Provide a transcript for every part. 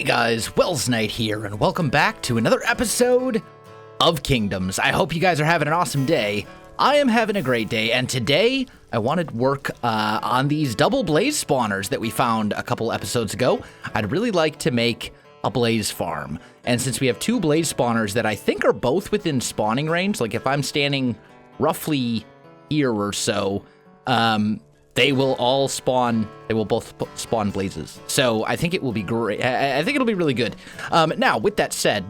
guys, Welsknight here, and welcome back to another episode of Kingdoms. I hope you guys are having an awesome day. I am having a great day, and today I wanted to work on these double blaze spawners that we found a couple episodes ago. I'd really like to make a blaze farm, and since we have two blaze spawners that I think are both within spawning range, like if I'm standing roughly here or so, they will all spawn, they will both spawn blazes. So I think it will be great. I think it'll be really good. Now, with that said,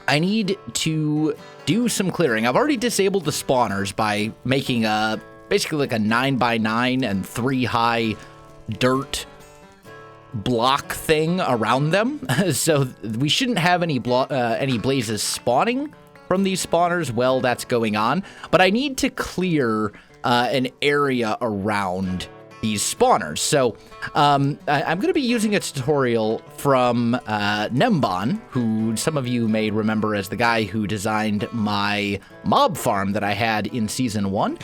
I need to do some clearing. I've already disabled the spawners by making basically like a 9x9 and 3 high dirt block thing around them. So we shouldn't have any blazes spawning from these spawners while that's going on. But I need to clear an area around these spawners. So I'm going to be using a tutorial from Nembon, who some of you may remember as the guy who designed my mob farm that I had in Season 1.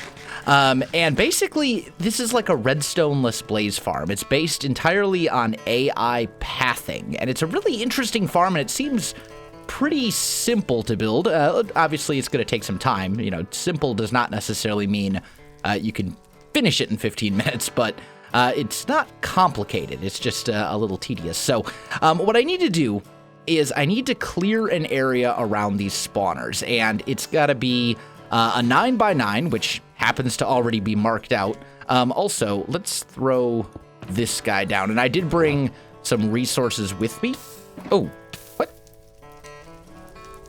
And basically, this is like a redstone-less blaze farm. It's based entirely on AI pathing, and it's a really interesting farm, and it seems pretty simple to build. Obviously, it's going to take some time. You know, simple does not necessarily mean you can finish it in 15 minutes, but it's not complicated. It's just a little tedious. So what I need to do is I need to clear an area around these spawners, and it's got to be a 9x9, which happens to already be marked out. Also, let's throw this guy down, and I did bring some resources with me. Oh, what?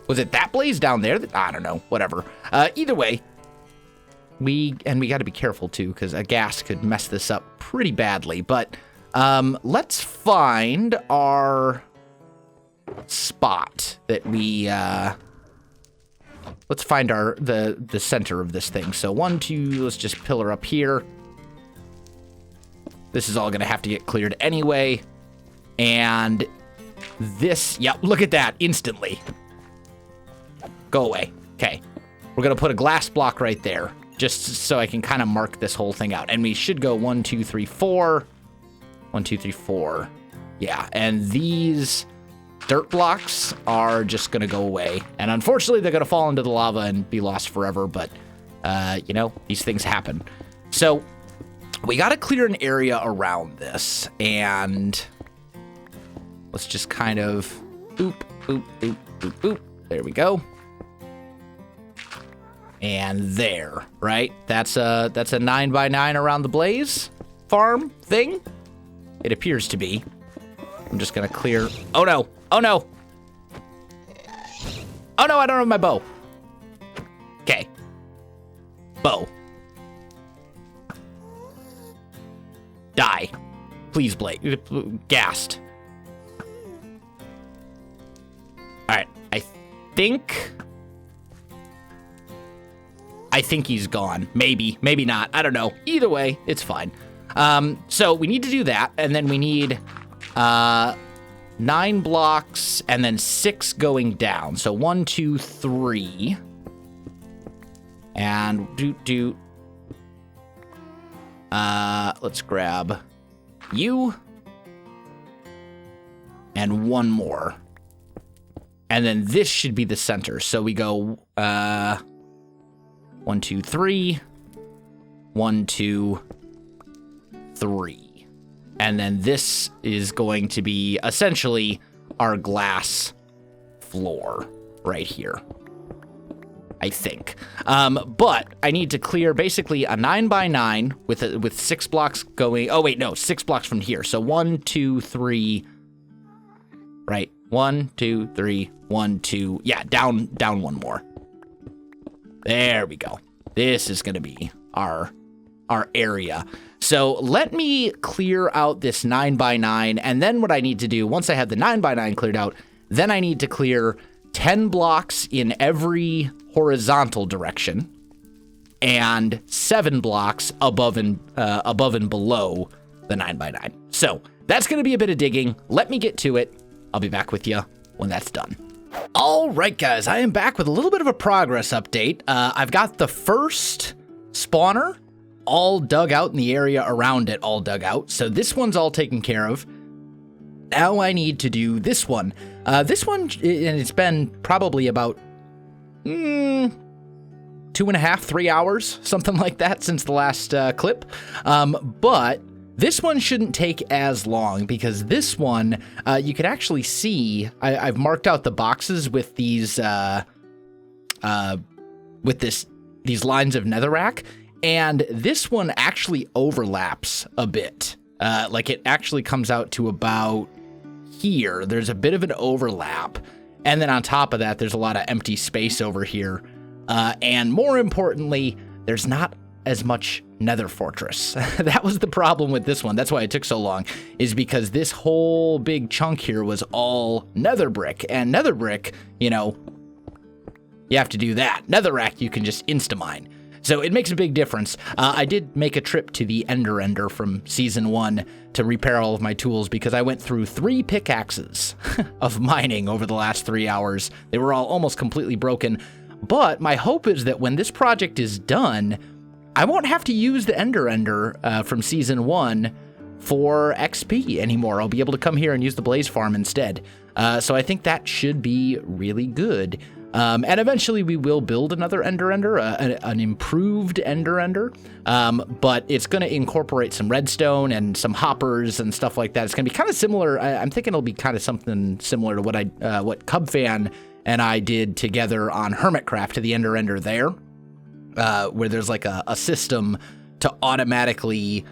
Was it that blaze down there? I don't know, whatever. Either way, we got to be careful too, because a gas could mess this up pretty badly. But let's find our spot that we let's find the center of this thing. So 1, 2, let's just pillar up here. This is all gonna have to get cleared anyway. And this, yep, look at that instantly. Go away. Okay, we're gonna put a glass block right there, just so I can kind of mark this whole thing out. And we should go 1, 2, 3, 4. 1, 2, 3, 4. Yeah, and these dirt blocks are just going to go away. And unfortunately, they're going to fall into the lava and be lost forever. But, you know, these things happen. So we got to clear an area around this. And let's just kind of boop, boop, boop, boop, boop. There we go. And there, right? That's a 9x9 around the blaze farm thing. It appears to be. I'm just gonna clear. Oh no! Oh no! Oh no! I don't have my bow. Okay. Bow. Die, please, Blake. Gassed. All right. I think he's gone. Maybe not. I don't know. Either way, it's fine. So we need to do that, and then we need 9 blocks, and then 6 going down. So 1, 2, 3, and let's grab you, and 1 more, and then this should be the center. So we go 1, 2, 3, 1, 2, 3. And then this is going to be essentially our glass floor right here, I think. But I need to clear basically a 9x9 with 6 blocks going. Oh wait, no, 6 blocks from here. So 1, 2, 3. Right, 1, 2, 3, 1, 2. Yeah, down 1 more. There we go. This is going to be our area. So let me clear out this 9x9, and then what I need to do, once I have the 9x9 cleared out, then I need to clear 10 blocks in every horizontal direction, and 7 blocks above and below the 9x9. So that's going to be a bit of digging. Let me get to it. I'll be back with you when that's done. All right, guys, I am back with a little bit of a progress update. I've got the first spawner all dug out, in the area around it all dug out. So this one's all taken care of. Now I need to do this one. This one, and it's been probably about 2.5, 3 hours, something like that, since the last clip. But this one shouldn't take as long, because this one, you can actually see, I've marked out the boxes with these, these lines of netherrack, and this one actually overlaps a bit. Like it actually comes out to about here. There's a bit of an overlap. And then on top of that, there's a lot of empty space over here. And more importantly, there's not as much nether fortress. That was the problem with this one. That's why it took so long, is because this whole big chunk here was all nether brick. And nether brick, you know, you have to do that. Netherrack, you can just insta-mine. So it makes a big difference. I did make a trip to the Ender from Season 1 to repair all of my tools, because I went through 3 pickaxes of mining over the last 3 hours. They were all almost completely broken. But my hope is that when this project is done, I won't have to use the Ender from Season 1 for XP anymore. I'll be able to come here and use the Blaze Farm instead. So I think that should be really good. And eventually we will build another Ender, an improved Ender. But it's going to incorporate some redstone and some hoppers and stuff like that. It's going to be kind of similar. I'm thinking it'll be kind of something similar to what Cubfan and I did together on Hermitcraft to the Ender there, where there's like a system to automatically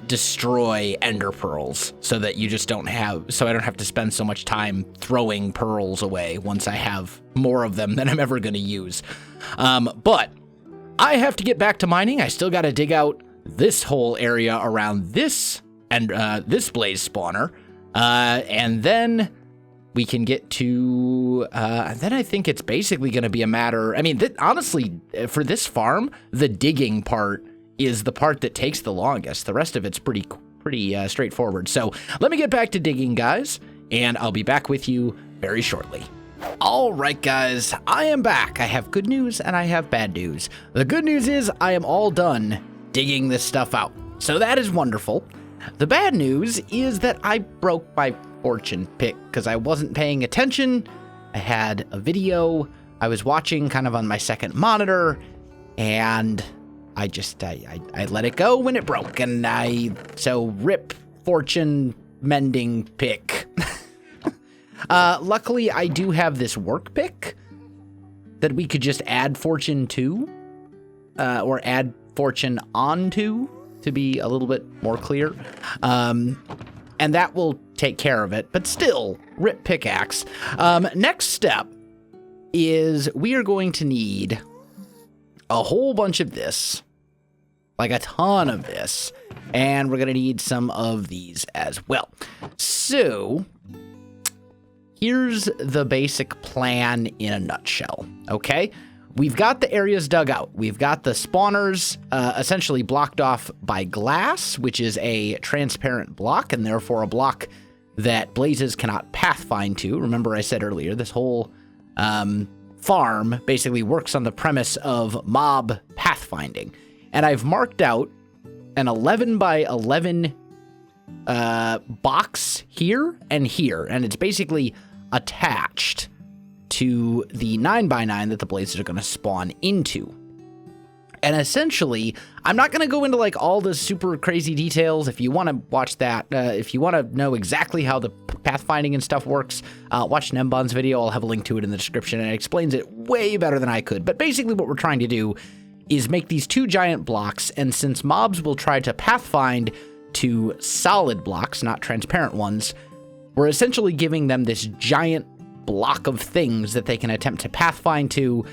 destroy ender pearls, so that you just don't have, so I don't have to spend so much time throwing pearls away once I have more of them than I'm ever going to use. But I have to get back to mining. I still got to dig out this whole area around this and this blaze spawner, and then we can get to, then I think it's basically going to be a matter, I mean, honestly, for this farm, the digging part is the part that takes the longest. The rest of it's pretty straightforward. So let me get back to digging, guys, and I'll be back with you very shortly. All right, guys, I am back. I have good news and I have bad news. The good news is I am all done digging this stuff out, so that is wonderful. The bad news is that I broke my fortune pick because I wasn't paying attention. I had a video I was watching kind of on my second monitor, and I let it go when it broke, and so rip fortune mending pick. Luckily, I do have this work pick that we could just add fortune to, or add fortune onto, to be a little bit more clear. And that will take care of it, but still, rip pickaxe. Next step is we are going to need a whole bunch of this, like a ton of this, and we're going to need some of these as well. So here's the basic plan in a nutshell, okay? We've got the areas dug out. We've got the spawners essentially blocked off by glass, which is a transparent block, and therefore a block that blazes cannot pathfind to. Remember I said earlier, this whole farm basically works on the premise of mob pathfinding. And I've marked out an 11 by 11 box here, and it's basically attached to the 9 by 9 that the blazes are going to spawn into. And essentially, I'm not going to go into like all the super crazy details. If you want to watch that, if you want to know exactly how the pathfinding and stuff works, watch Nembon's video. I'll have a link to it in the description, and it explains it way better than I could. But basically what we're trying to do is make these 2 giant blocks, and since mobs will try to pathfind to solid blocks, not transparent ones, we're essentially giving them this giant block of things that they can attempt to pathfind to,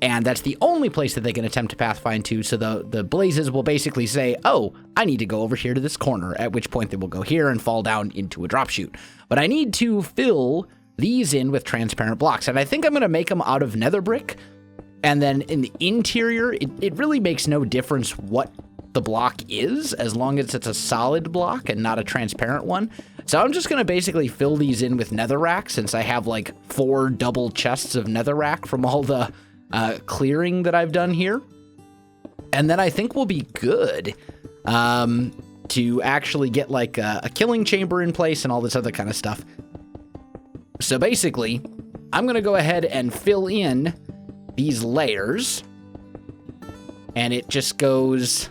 and that's the only place that they can attempt to pathfind to, so the blazes will basically say, oh, I need to go over here to this corner, at which point they will go here and fall down into a drop chute. But I need to fill these in with transparent blocks, and I think I'm going to make them out of nether brick. And then in the interior, it really makes no difference what the block is, as long as it's a solid block and not a transparent one. So I'm just going to basically fill these in with netherrack, since I have like 4 double chests of netherrack from all the clearing that I've done here. And then I think we'll be good. to actually get like a killing chamber in place and all this other kind of stuff. So basically, I'm going to go ahead and fill in these layers. And it just goes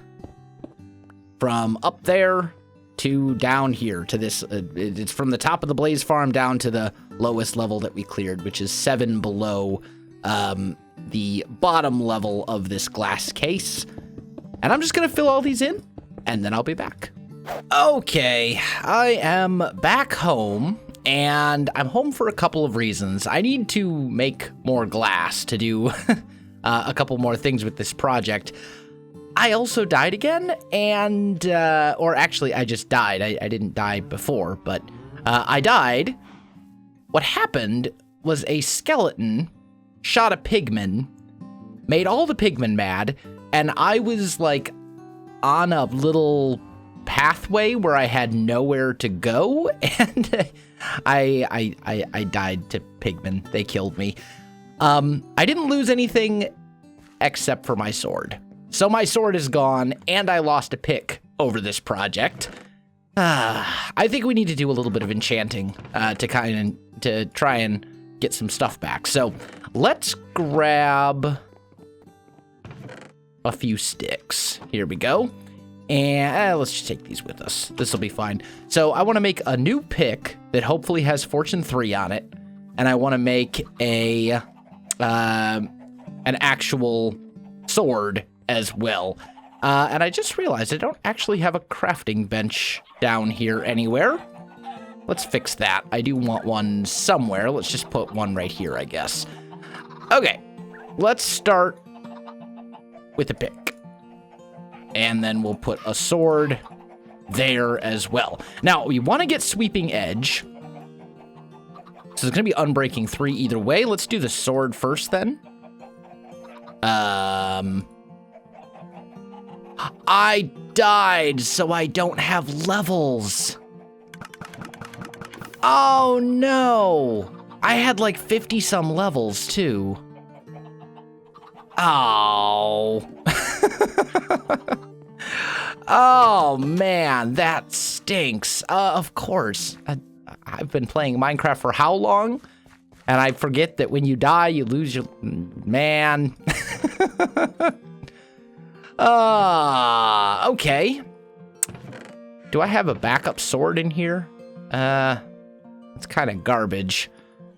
from up there to down here to this. It's from the top of the Blaze Farm down to the lowest level that we cleared, which is 7 below the bottom level of this glass case. And I'm just going to fill all these in, and then I'll be back. Okay, I am back home, and I'm home for a couple of reasons. I need to make more glass to do a couple more things with this project. I also died again, and, or actually, I just died. I didn't die before, but I died. What happened was a skeleton shot a pigman, made all the pigmen mad, and I was, like, on a little pathway where I had nowhere to go, and I died to pigmen. They killed me. I didn't lose anything except for my sword. So my sword is gone, and I lost a pick over this project. I think we need to do a little bit of enchanting to try and get some stuff back. So let's grab a few sticks. Here we go. And let's just take these with us. This will be fine. So I want to make a new pick that hopefully has Fortune 3 on it. And I want to make an actual sword as well. And I just realized I don't actually have a crafting bench down here anywhere. Let's fix that. I do want one somewhere. Let's just put one right here, I guess. Okay, let's start with a pick. And then we'll put a sword there as well. Now, we want to get Sweeping Edge. So it's going to be Unbreaking 3 either way. Let's do the sword first then. I died, so I don't have levels. Oh, no. I had like 50-some levels, too. Oh. Oh, man, that stinks. Of course. I've been playing Minecraft for how long? And I forget that when you die, you lose your... Man. Okay. Do I have a backup sword in here? It's kind of garbage.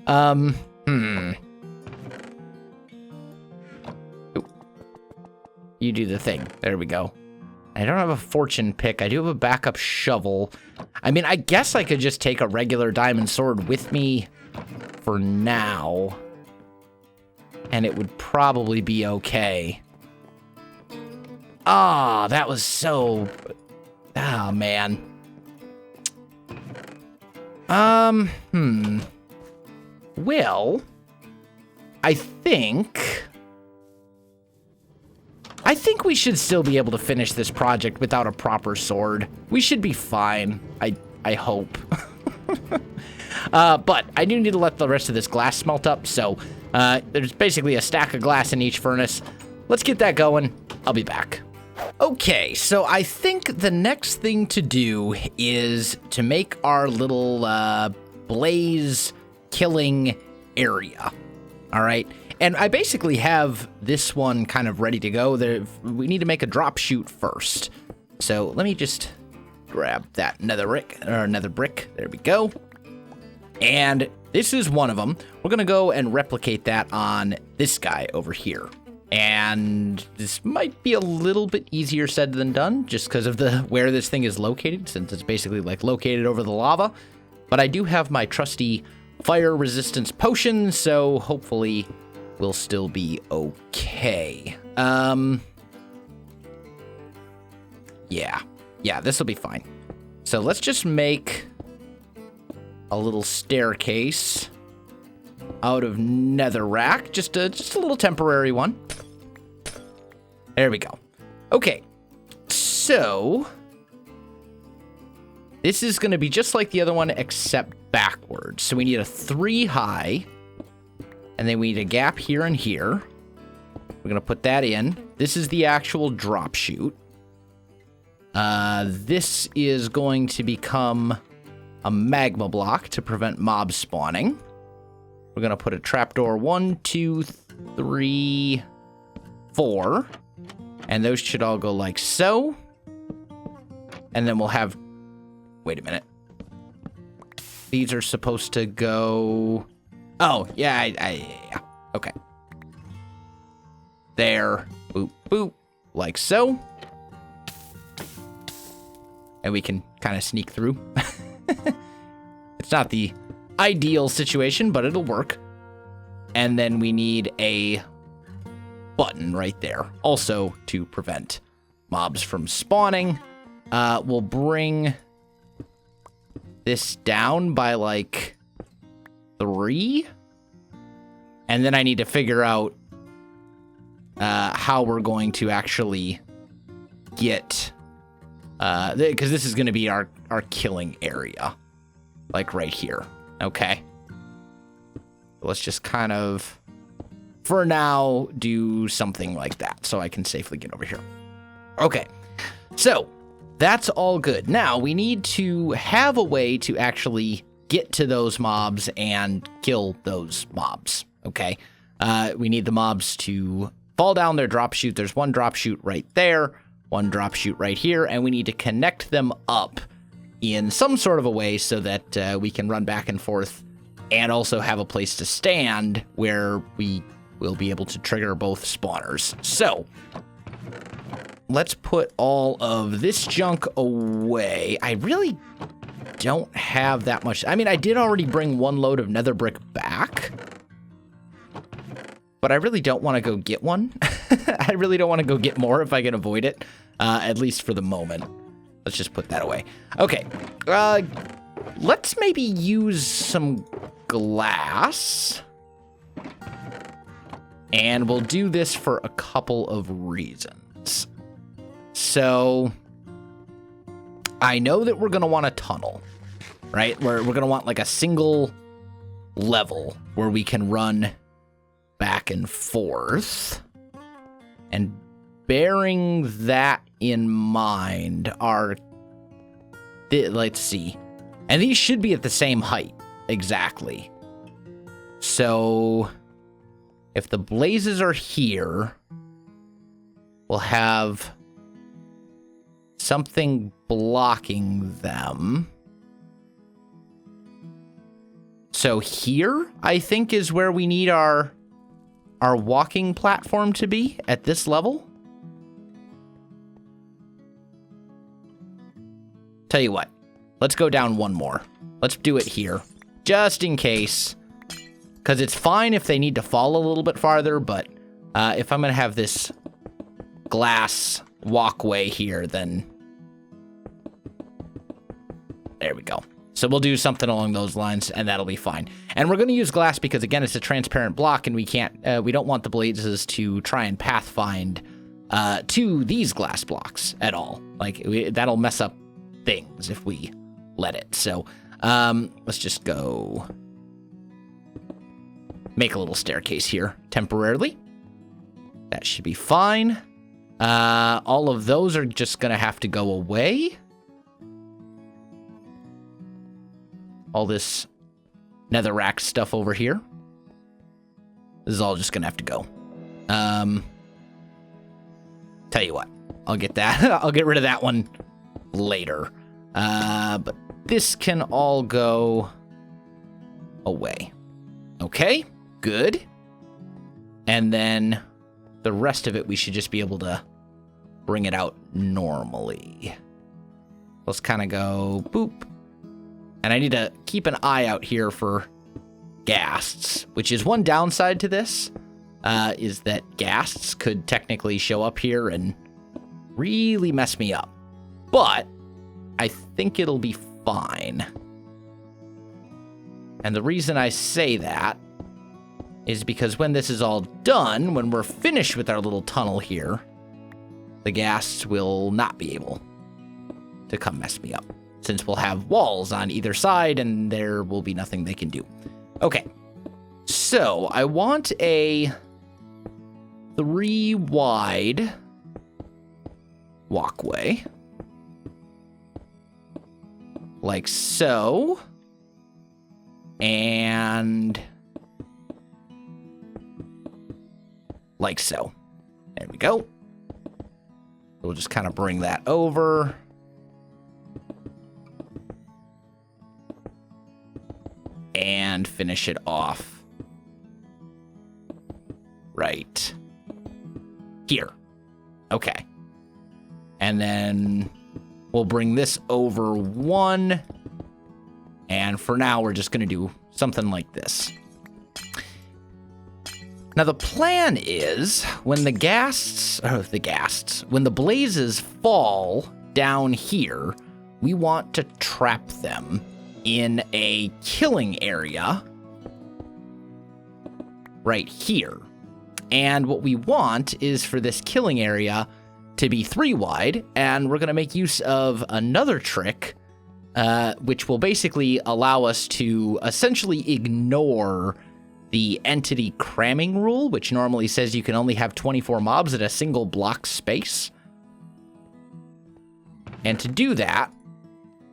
Ooh. You do the thing. There we go. I don't have a fortune pick. I do have a backup shovel. I mean, I guess I could just take a regular diamond sword with me for now. And it would probably be okay. Ah, that was so... Ah, man. Well, I think we should still be able to finish this project without a proper sword. We should be fine. I hope. But I do need to let the rest of this glass smelt up, so there's basically a stack of glass in each furnace. Let's get that going. I'll be back. Okay, so I think the next thing to do is to make our little blaze killing area. All right. And I basically have this one kind of ready to go. We need to make a drop chute first. So let me just grab that nether brick. There we go. And this is one of them. We're going to go and replicate that on this guy over here. And this might be a little bit easier said than done just because of where this thing is located, since it's basically like located over the lava. But I do have my trusty fire resistance potion, so hopefully we'll still be okay. Yeah, this will be fine. So let's just make a little staircase out of netherrack, just a little temporary one. There we go. Okay, so this is going to be just like the other one, except backwards. So we need a 3 high, and then we need a gap here and here. We're going to put that in. This is the actual drop chute. This is going to become a magma block to prevent mobs spawning. We're going to put a trapdoor 1, 2, 3, 4. And those should all go like so. And then we'll have... Wait a minute. These are supposed to go... Oh, yeah, yeah. Okay. There. Boop, boop. Like so. And we can kind of sneak through. It's not the ideal situation, but it'll work. And then we need a button right there. Also to prevent mobs from spawning. We'll bring this down by like 3. And then I need to figure out how we're going to actually get... because this is going to be our killing area. Like right here. Okay. Let's just kind of, for now, do something like that so I can safely get over here. Okay. So, that's all good. Now, we need to have a way to actually get to those mobs and kill those mobs. Okay. We need the mobs to fall down their drop chute. There's one drop chute right there, one drop chute right here, and we need to connect them up in some sort of a way so that we can run back and forth and also have a place to stand where we will be able to trigger both spawners. So, let's put all of this junk away. I really don't have that much. I mean, I did already bring one load of nether brick back, but I really don't want to go get one. I really don't want to go get more if I can avoid it, at least for the moment. Let's just put that away. Okay, let's maybe use some glass. And we'll do this for a couple of reasons. So, I know that we're going to want a tunnel, right? We're going to want like a single level where we can run back and forth. And bearing that in mind are... Let's see. And these should be at the same height. Exactly. So... if the blazes are here, we'll have something blocking them. So here, I think, is where we need our walking platform to be at this level. Tell you what, let's go down one more. Let's do it here, just in case. Because it's fine if they need to fall a little bit farther, but if I'm going to have this glass walkway here, then... there we go. So we'll do something along those lines, and that'll be fine. And we're going to use glass because, again, it's a transparent block, and we don't want the blazes to try and pathfind to these glass blocks at all. Like, that'll mess up things if we let it. So let's just go... make a little staircase here temporarily. That should be fine. All of those are just going to have to go away. All this netherrack stuff over here. This is all just going to have to go. Tell you what, I'll get that. I'll get rid of that one later. But this can all go away. Okay. Good. And then the rest of it, we should just be able to bring it out normally. Let's kind of go boop. And I need to keep an eye out here for ghasts, which is one downside to this, is that ghasts could technically show up here and really mess me up. But I think it'll be fine. And the reason I say that is because when this is all done, when we're finished with our little tunnel here, the ghasts will not be able to come mess me up, since we'll have walls on either side and there will be nothing they can do. Okay, so I want a 3 wide walkway. like so. And like so. There we go. We'll just kind of bring that over. And finish it off right here. Okay. And then we'll bring this over 1. And for now, we're just going to do something like this. Now, the plan is when when the blazes fall down here, we want to trap them in a killing area right here. And what we want is for this killing area to be 3 wide, and we're going to make use of another trick, which will basically allow us to essentially ignore the entity cramming rule, which normally says you can only have 24 mobs at a single block space. And to do that,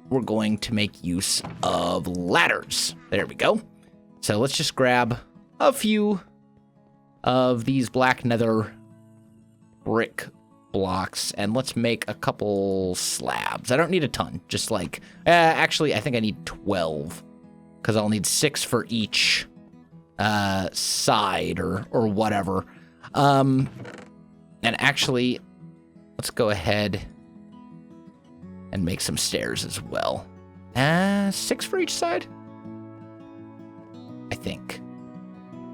we're going to make use of ladders. There we go. So let's just grab a few of these black nether brick blocks, and let's make a couple slabs. I don't need a ton, just like, actually, I think I need 12, because I'll need 6 for each side or whatever. And actually, let's go ahead and make some stairs as well. 6 for each side? I think.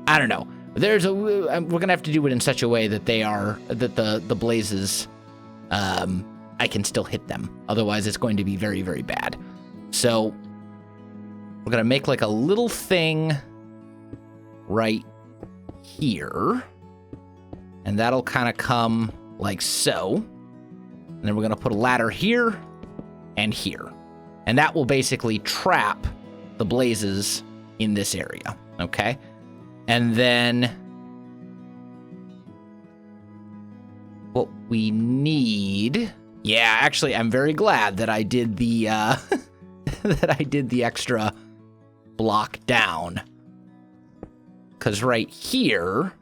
I don't know. We're gonna have to do it in such a way that the blazes, I can still hit them. Otherwise, it's going to be very, very bad. So we're gonna make like a little thing right here, and that'll kind of come like so. And then we're gonna put a ladder here and here, and that will basically trap the blazes in this area. Okay. And then what we need, yeah, actually, I'm very glad that I did the extra block down, because right here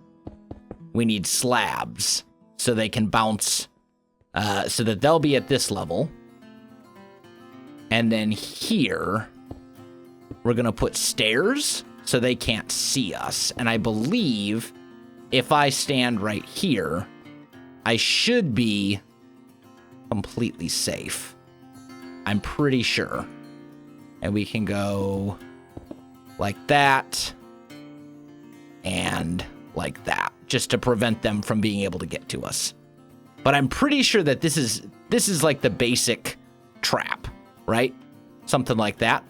we need slabs so they can bounce, so that they'll be at this level, and then here we're gonna put stairs so they can't see us. And I believe if I stand right here, I should be completely safe. I'm pretty sure. And we can go like that and like that, just to prevent them from being able to get to us. But I'm pretty sure that this is like the basic trap, right? Something like that.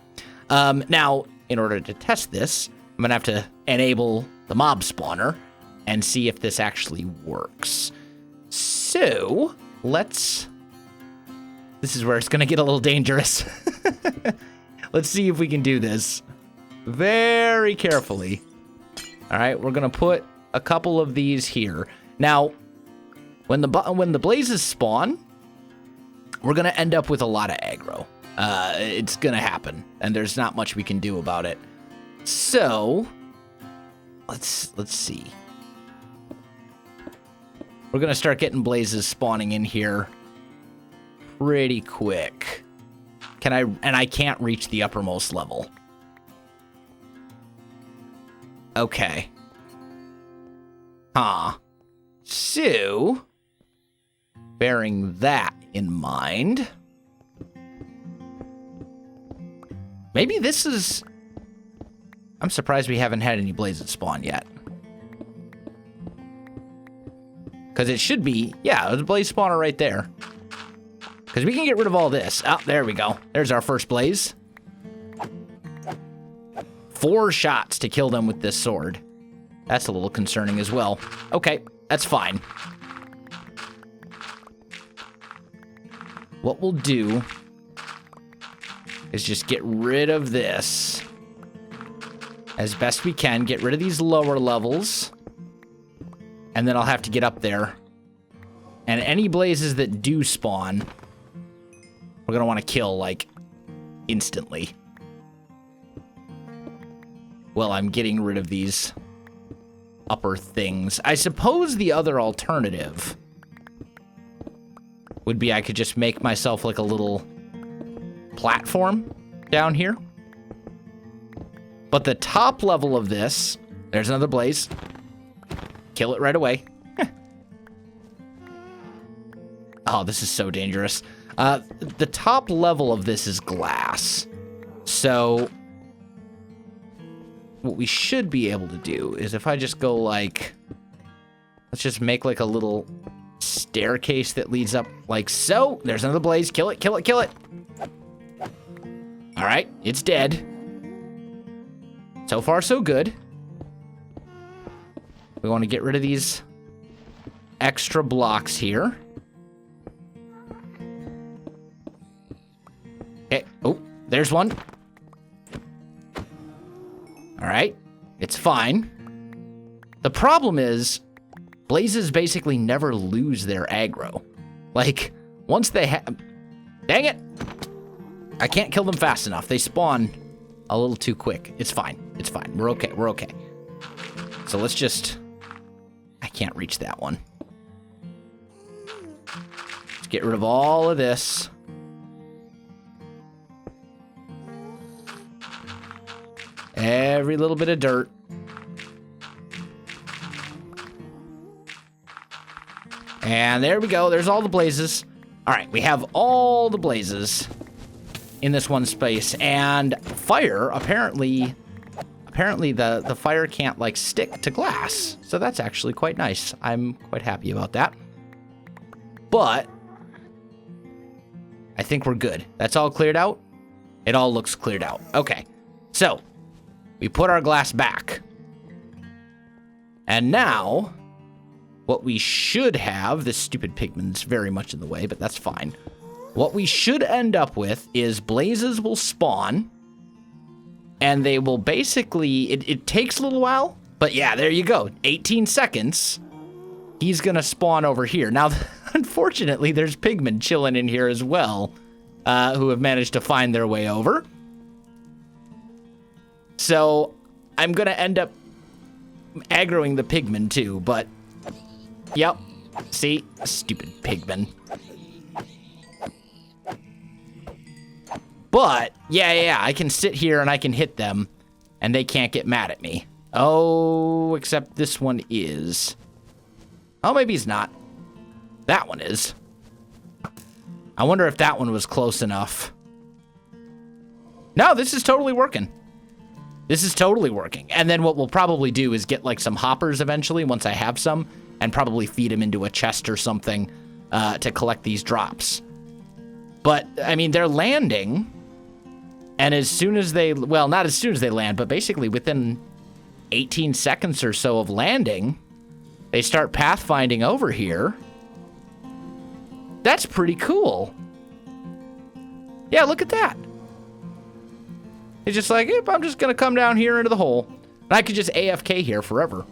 Now, in order to test this, I'm going to have to enable the mob spawner and see if this actually works. So, this is where it's going to get a little dangerous. Let's see if we can do this very carefully. All right, we're going to put a couple of these here. Now, when the blazes spawn, we're going to end up with a lot of aggro. It's gonna happen, and there's not much we can do about it. So, let's see. We're gonna start getting blazes spawning in here pretty quick. I can't reach the uppermost level. Okay. So, bearing that in mind, maybe this is... I'm surprised we haven't had any blazes spawn yet. Because it should be... Yeah, there's a blaze spawner right there. Because we can get rid of all this. Oh, there we go. There's our first blaze. 4 shots to kill them with this sword. That's a little concerning as well. Okay, that's fine. What we'll do is just get rid of this as best we can. Get rid of these lower levels. And then I'll have to get up there. And any blazes that do spawn, we're going to want to kill, like, instantly. Well, I'm getting rid of these upper things. I suppose the other alternative would be I could just make myself like a little platform down here. But the top level of this, there's another blaze. Kill it right away. Oh, this is so dangerous. The top level of this is glass. So what we should be able to do is if I just go like, let's just make like a little staircase that leads up like so. There's another blaze. Kill it, kill it, kill it. All right, it's dead. So far, so good. We want to get rid of these extra blocks here. Okay. Oh, there's one. All right. It's fine. The problem is blazes basically never lose their aggro. Like, once they have... Dang it! I can't kill them fast enough. They spawn a little too quick. It's fine. It's fine. We're okay. We're okay. So let's just... I can't reach that one. Let's get rid of all of this. Every little bit of dirt. And there we go. There's all the blazes. All right, we have all the blazes in this one space. And fire, apparently the fire can't, like, stick to glass. So that's actually quite nice. I'm quite happy about that. But I think we're good. That's all cleared out? It all looks cleared out. Okay. So we put our glass back. And now what we should have, this stupid pigman's very much in the way, but that's fine. What we should end up with is blazes will spawn, and they will basically, it takes a little while, but yeah, there you go. 18 seconds, he's gonna spawn over here. Now, unfortunately, there's pigmen chilling in here as well, who have managed to find their way over. So I'm gonna end up aggroing the pigmen too, but yep, see, stupid pigmen. But yeah, I can sit here and I can hit them and they can't get mad at me. Oh, except this one is. Oh, maybe he's not. That one is. I wonder if that one was close enough. No, this is totally working. This is totally working. And then what we'll probably do is get like some hoppers eventually once I have some and probably feed them into a chest or something to collect these drops. But, I mean, they're landing. And as soon as they, well, not as soon as they land, but basically within 18 seconds or so of landing, they start pathfinding over here. That's pretty cool. Yeah, look at that. It's just like, yep, I'm just going to come down here into the hole. And I could just AFK here forever.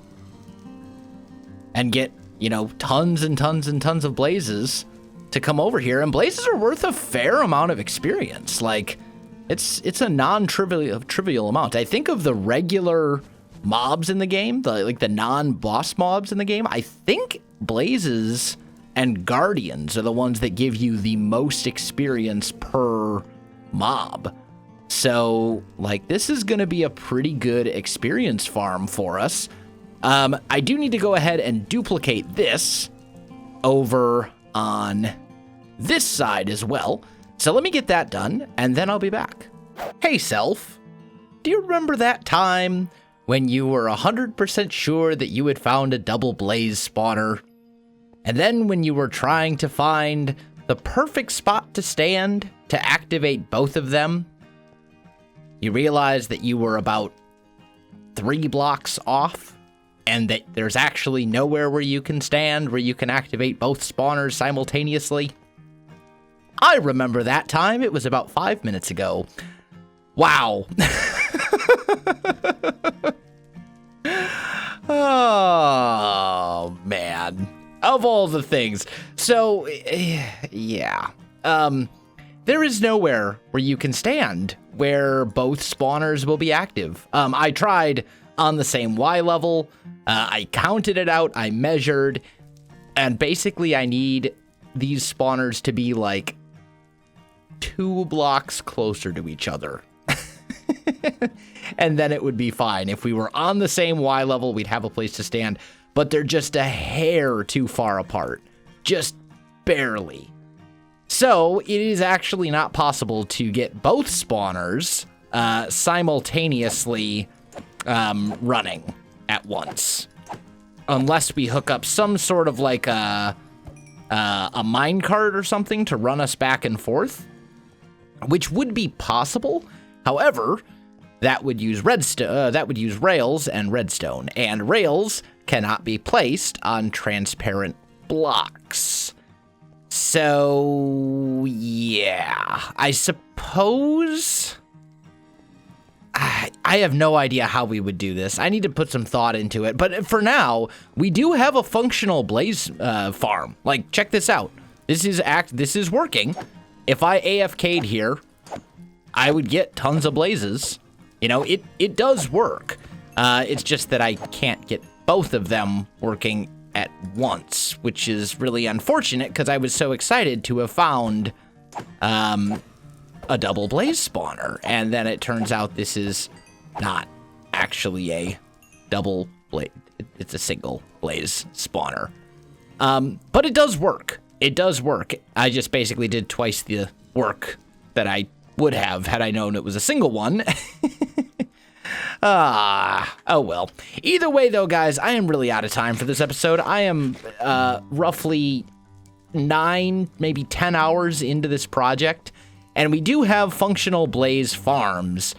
And get, you know, tons and tons and tons of blazes to come over here. And blazes are worth a fair amount of experience. Like, it's a non-trivial amount. I think of the regular mobs in the game, the non-boss mobs in the game, I think blazes and guardians are the ones that give you the most experience per mob. So, like, this is going to be a pretty good experience farm for us. I do need to go ahead and duplicate this over on this side as well. So let me get that done, and then I'll be back. Hey, Self. Do you remember that time when you were 100% sure that you had found a double blaze spawner? And then when you were trying to find the perfect spot to stand to activate both of them, you realized that you were about 3 blocks off, and that there's actually nowhere where you can stand where you can activate both spawners simultaneously? I remember that time. It was about 5 minutes ago. Wow. Oh, man. Of all the things. So, yeah. there is nowhere where you can stand where both spawners will be active. I tried on the same Y level. I counted it out. I measured. And basically, I need these spawners to be like 2 blocks closer to each other. And then it would be fine. If we were on the same Y level, we'd have a place to stand. But they're just a hair too far apart. Just barely. So it is actually not possible to get both spawners simultaneously running at once. Unless we hook up some sort of like a minecart or something to run us back and forth, which would be possible. However, that would use rails and redstone, and rails cannot be placed on transparent blocks. So yeah, I suppose I have no idea how we would do this. I need to put some thought into it. But for now, we do have a functional blaze farm. Like, check this out. This is working. If I AFK'd here, I would get tons of blazes. You know, it does work. It's just that I can't get both of them working at once, which is really unfortunate because I was so excited to have found a double blaze spawner, and then it turns out this is not actually a double blaze. It's a single blaze spawner. But it does work. It does work. I just basically did twice the work that I would have had I known it was a single one. Oh well. Either way though, guys, I am really out of time for this episode. I am roughly 9, maybe 10 hours into this project, and we do have functional blaze farms,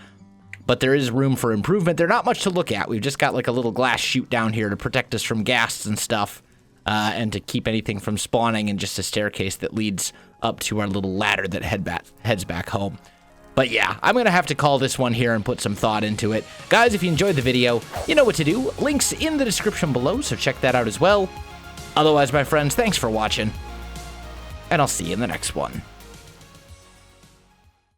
but there is room for improvement. They're not much to look at. We've just got like a little glass chute down here to protect us from ghasts and stuff, and to keep anything from spawning, and just a staircase that leads up to our little ladder that heads back home. But yeah, I'm going to have to call this one here and put some thought into it. Guys, if you enjoyed the video, you know what to do. Links in the description below, so check that out as well. Otherwise, my friends, thanks for watching, and I'll see you in the next one.